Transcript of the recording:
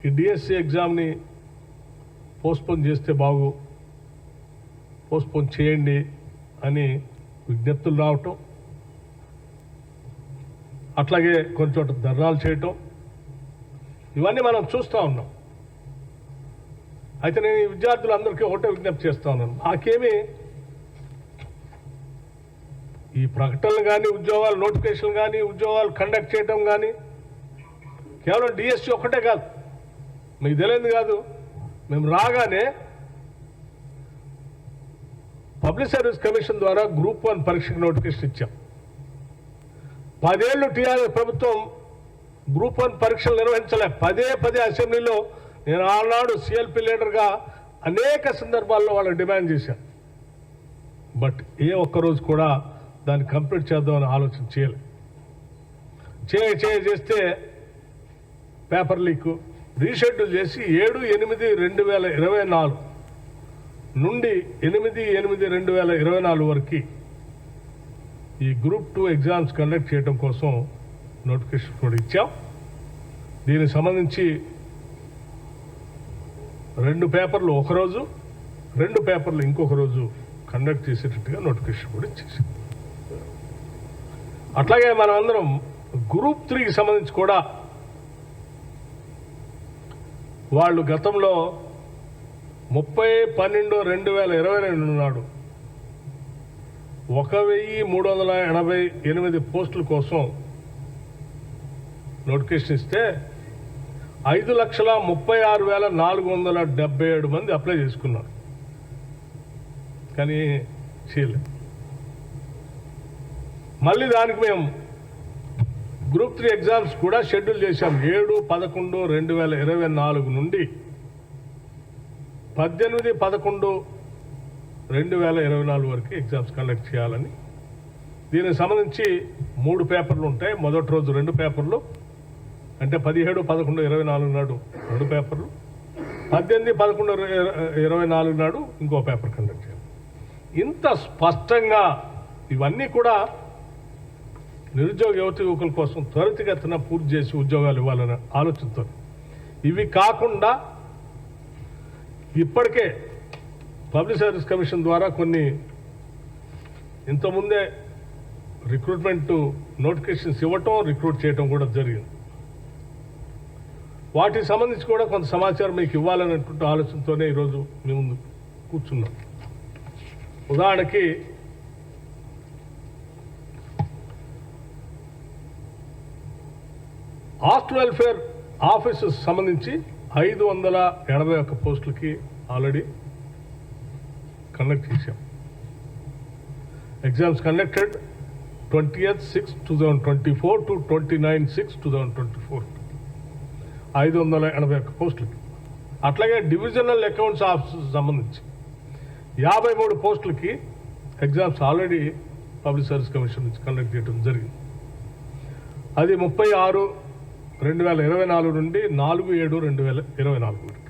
ఈ DSC ఎగ్జామ్ని postpone చేస్తే postpone చేయండి అని విజ్ఞప్తులు రావటం, అట్లాగే కొన్ని చోట్ల ధర్నాలు చేయటం, ఇవన్నీ మనం చూస్తూ ఉన్నాం. అయితే నేను ఈ విద్యార్థులందరికీ ఒకటే విజ్ఞప్తి చేస్తూ ఉన్నాను, మాకేమీ ఈ ప్రకటనలు కానీ, ఉద్యోగాల నోటిఫికేషన్లు కానీ, ఉద్యోగాలు కండక్ట్ చేయటం కానీ కేవలం డిఎస్సి ఒక్కటే కాదు, మీకు తెలియదు కాదు. మేము రాగానే పబ్లిక్ సర్వీస్ కమిషన్ ద్వారా గ్రూప్ 1 పరీక్షకు నోటిఫికేషన్ ఇచ్చాం. 10 ఏళ్ళు టీఆర్ఎస్ ప్రభుత్వం గ్రూప్ 1 పరీక్షలు నిర్వహించలే. పదే అసెంబ్లీలో నేను ఆనాడు సిఎల్పి లీడర్గా అనేక సందర్భాల్లో వాళ్ళకి డిమాండ్ చేశాను. బట్ ఏ ఒక్కరోజు కూడా దాన్ని కంప్లీట్ చేద్దామని ఆలోచన చేస్తే పేపర్ లీక్ రీషెడ్యూల్ చేసి 7/8/2024 నుండి 8/8/2024 వరకు ఈ గ్రూప్ 2 ఎగ్జామ్స్ కండక్ట్ చేయడం కోసం నోటిఫికేషన్ కూడా ఇచ్చాం. దీనికి సంబంధించి 2 పేపర్లు ఒకరోజు, 2 పేపర్లు ఇంకొక రోజు కండక్ట్ చేసేటట్టుగా నోటిఫికేషన్ కూడా ఇచ్చేసాం. అట్లాగే మనం అందరం గ్రూప్ 3కి సంబంధించి కూడా వాళ్ళు గతంలో 30/12/2022 నాడు 1388 పోస్టుల కోసం నోటిఫికేషన్ ఇస్తే 5,36,477 మంది అప్లై చేసుకున్నారు, కానీ చేయలేదు. మళ్ళీ దానికి మేము గ్రూప్ 3 ఎగ్జామ్స్ కూడా షెడ్యూల్ చేశాం. 7/11/2024 నుండి 18/11/2024 వరకు ఎగ్జామ్స్ కండక్ట్ చేయాలని. దీనికి సంబంధించి 3 పేపర్లు ఉంటాయి. మొదటి రోజు 2 పేపర్లు, అంటే 17/11/24 నాడు 2 పేపర్లు, 18/11/24 నాడు ఇంకో పేపర్ కండక్ట్ చేయాలి. ఇంత స్పష్టంగా ఇవన్నీ కూడా నిరుద్యోగ యువకుల కోసం త్వరితగతిన పూర్తి చేసి ఉద్యోగాలు ఇవ్వాలనే ఆలోచనతో. ఇవి కాకుండా ఇప్పటికే పబ్లిక్ సర్వీస్ కమిషన్ ద్వారా కొన్ని ఇంతకుముందే రిక్రూట్మెంట్ నోటిఫికేషన్స్ ఇవ్వటం, రిక్రూట్ చేయటం కూడా జరిగింది. వాటికి సంబంధించి కూడా కొంత సమాచారం మీకు ఇవ్వాలనేటువంటి ఆలోచనతోనే ఈరోజు మీ ముందు కూర్చున్నాం. ఉదాహరణకి హాస్టల్ వెల్ఫేర్ ఆఫీసెస్ సంబంధించి 581 పోస్టులకి ఆల్రెడీ కండక్ట్ చేశాం. ఎగ్జామ్స్ కండక్టెడ్ 20/6/2024 to 29/6/2024 581 పోస్టులకి. అట్లాగే డివిజనల్ అకౌంట్స్ ఆఫీసెస్ సంబంధించి 53 పోస్టులకి exams already public service commission నుంచి కండక్ట్ చేయడం జరిగింది. అది 36/2024 నుండి 4/7/2024 వరకు.